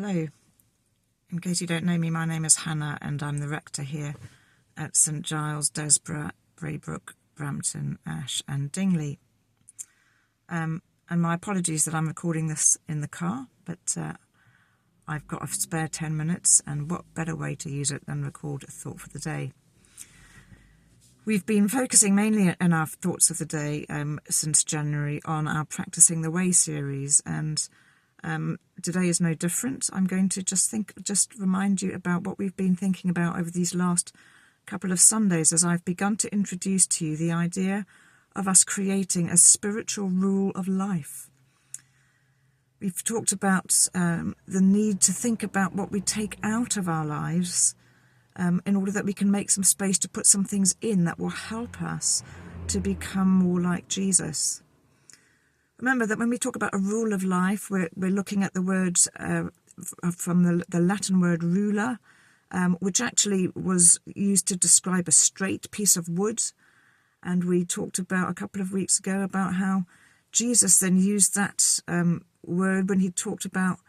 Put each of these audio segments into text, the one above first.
Hello. In case you don't know me, my name is Hannah and I'm the rector here at St Giles, Desborough, Braybrook, Brampton, Ash and Dingley. And my apologies that I'm recording this in the car, but I've got a spare 10 minutes, and what better way to use it than record a thought for the day. We've been focusing mainly in our thoughts of the day since January on our Practicing the Way series, and today is no different. I'm going to just remind you about what we've been thinking about over these last couple of Sundays, as I've begun to introduce to you the idea of us creating a spiritual rule of life. We've talked about the need to think about what we take out of our lives in order that we can make some space to put some things in that will help us to become more like Jesus. Remember that when we talk about a rule of life, we're looking at the words from the Latin word rula, which actually was used to describe a straight piece of wood. And we talked about a couple of weeks ago about how Jesus then used that word when he talked about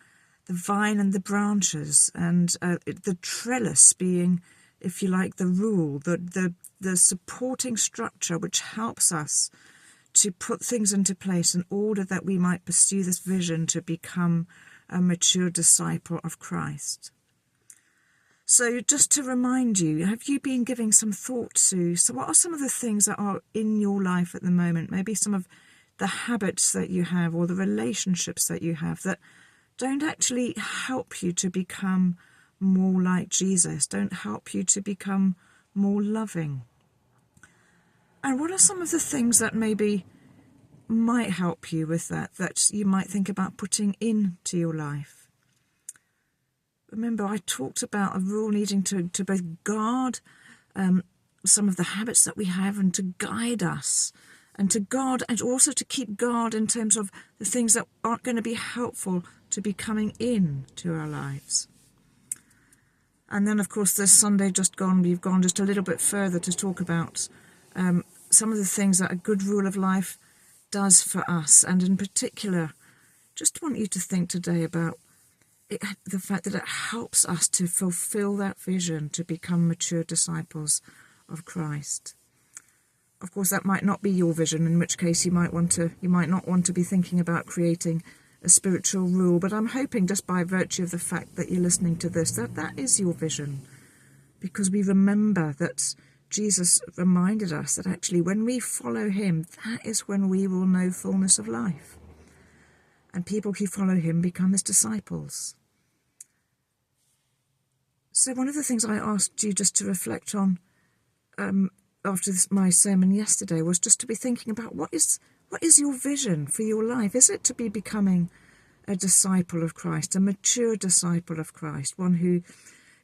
the vine and the branches, and the trellis being, if you like, the rule, the supporting structure which helps us to put things into place in order that we might pursue this vision to become a mature disciple of Christ. So just to remind you, have you been giving some thought to, so what are some of the things that are in your life at the moment? Maybe some of the habits that you have or the relationships that you have that don't actually help you to become more like Jesus, don't help you to become more loving. And what are some of the things that maybe might help you with that you might think about putting into your life? Remember, I talked about a rule needing to both guard some of the habits that we have and to guide us, and to guard and also to keep guard in terms of the things that aren't going to be helpful to be coming in to our lives. And then, of course, this Sunday just gone, we've gone just a little bit further to talk about some of the things that a good rule of life does for us. And in particular, just want you to think today about the fact that it helps us to fulfill that vision to become mature disciples of Christ. Of course, that might not be your vision, in which case you might not want to be thinking about creating a spiritual rule, but I'm hoping just by virtue of the fact that you're listening to this, that is your vision, because we remember that Jesus reminded us that actually when we follow him, that is when we will know fullness of life. And people who follow him become his disciples. So one of the things I asked you just to reflect on after my sermon yesterday was just to be thinking about what is your vision for your life? Is it to be becoming a disciple of Christ, a mature disciple of Christ, one who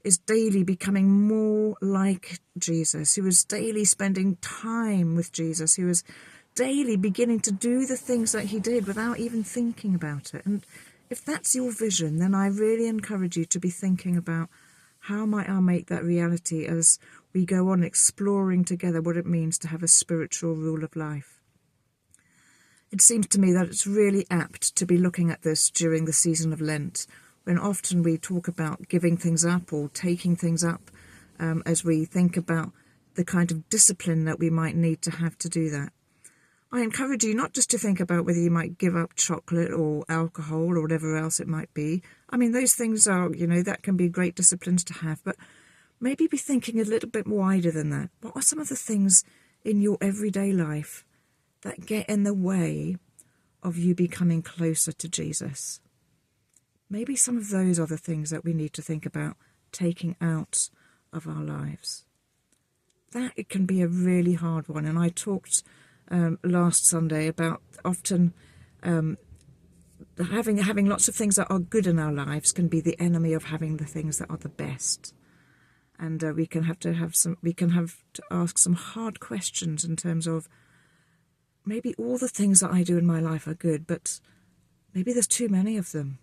is daily becoming more like Jesus, who is daily spending time with Jesus, who is daily beginning to do the things that he did without even thinking about it? And if that's your vision, then I really encourage you to be thinking about how might I make that reality as we go on exploring together what it means to have a spiritual rule of life. It seems to me that it's really apt to be looking at this during the season of Lent, when often we talk about giving things up or taking things up as we think about the kind of discipline that we might need to have to do that. I encourage you not just to think about whether you might give up chocolate or alcohol or whatever else it might be. I mean, those things are, that can be great disciplines to have, but maybe be thinking a little bit wider than that. What are some of the things in your everyday life that get in the way of you becoming closer to Jesus? Maybe some of those are the things that we need to think about taking out of our lives. That it can be a really hard one, and I talked last Sunday about often having lots of things that are good in our lives can be the enemy of having the things that are the best. And we can have to ask some hard questions in terms of maybe all the things that I do in my life are good, but maybe there's too many of them.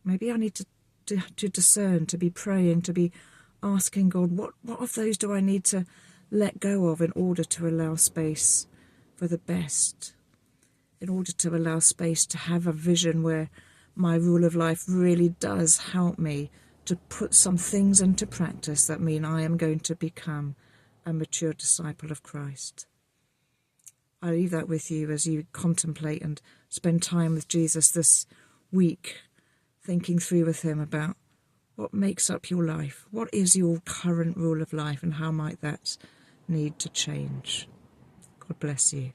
Maybe I need to discern, to be praying, to be asking God, what of those do I need to let go of in order to allow space for the best, in order to allow space to have a vision where my rule of life really does help me to put some things into practice that mean I am going to become a mature disciple of Christ. I leave that with you as you contemplate and spend time with Jesus this week, thinking through with him about what makes up your life, what is your current rule of life, and how might that need to change. God bless you.